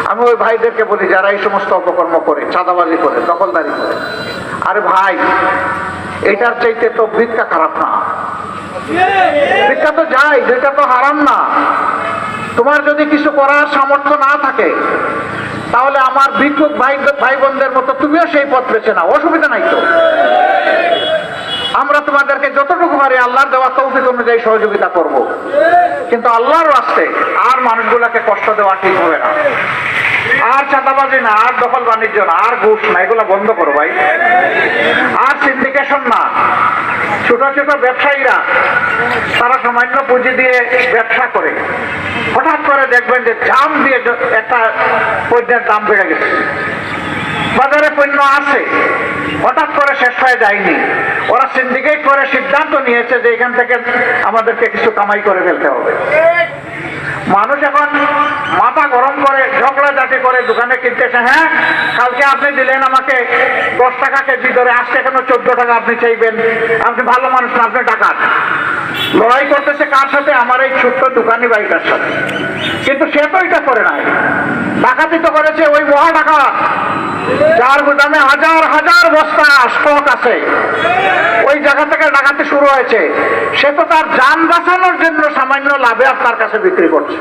আমি ওই ভাইদেরকে বলি যারা এই সমস্ত অপকর্ম করে, চাঁদাবাজি করে, দখলদারি করে, আরে ভাই এটার চাইতে তো ভিক্ষা খারাপ না। ভিক্ষা তো যাই, ভিক্ষা তো হারাম না। তোমার যদি কিছু করার সামর্থ্য না থাকে তাহলে আমার ভিক্ষুক ভাই বোনদের মতো তুমিও সেই পথ বেছে নাও, অসুবিধা নাই তো। আমরা তোমাদেরকে যতটুকু পারি আল্লাহর দেওয়া তৌফিক অনুযায়ী সহযোগিতা করব, কিন্তু আল্লাহর রাস্তে আর মানুষগুলাকে কষ্ট দেওয়া ঠিক হবে না। আর চাঁদাবাজি না, আর দখল বাণিজ্য না, আর ঘুষ না, এগুলো বন্ধ করো ভাই। আর সিন্ডিকেশন না। ছোট ছোট ব্যবসায়ীরা তারা সামান্য পুঁজি দিয়ে ব্যবসা করে, হঠাৎ করে দেখবেন যে জাম দিয়ে একটা পণ্যের দাম বেড়ে গেছে। বাজারে পণ্য আছে, হঠাৎ করে শেষ হয়ে যায়নি। ওরা সিন্ডিকেট করে সিদ্ধান্ত নিয়েছে যে এখান থেকে আমাদেরকে কিছু কামাই করে ফেলতে হবে। মানুষ এখন মাথা গরম করে ঝগড়াঝাটি করে দোকানে কিনতেছে। হ্যাঁ, কালকে আপনি দিলেন আমাকে 10 টাকা কেজি ধরে, আজকে কেন 14 টাকা আপনি চাইবেন? আপনি ভালো মানুষ না, আপনি ডাকাত। লড়াই করতেছে কার সাথে? আমার এই ছোট্ট দোকানি ভাইটার সাথে। কিন্তু সে তো এটা করে নাই, ডাকাতি তো করেছে ওই মহা ডাকাত যার গুদামে হাজার হাজার বস্তা স্টক আছে। ওই জায়গা থেকে ডাকাতি শুরু হয়েছে। সে তো তার যান বাঁচানোর জন্য সামান্য লাভে আপনার কাছে বিক্রি করছে।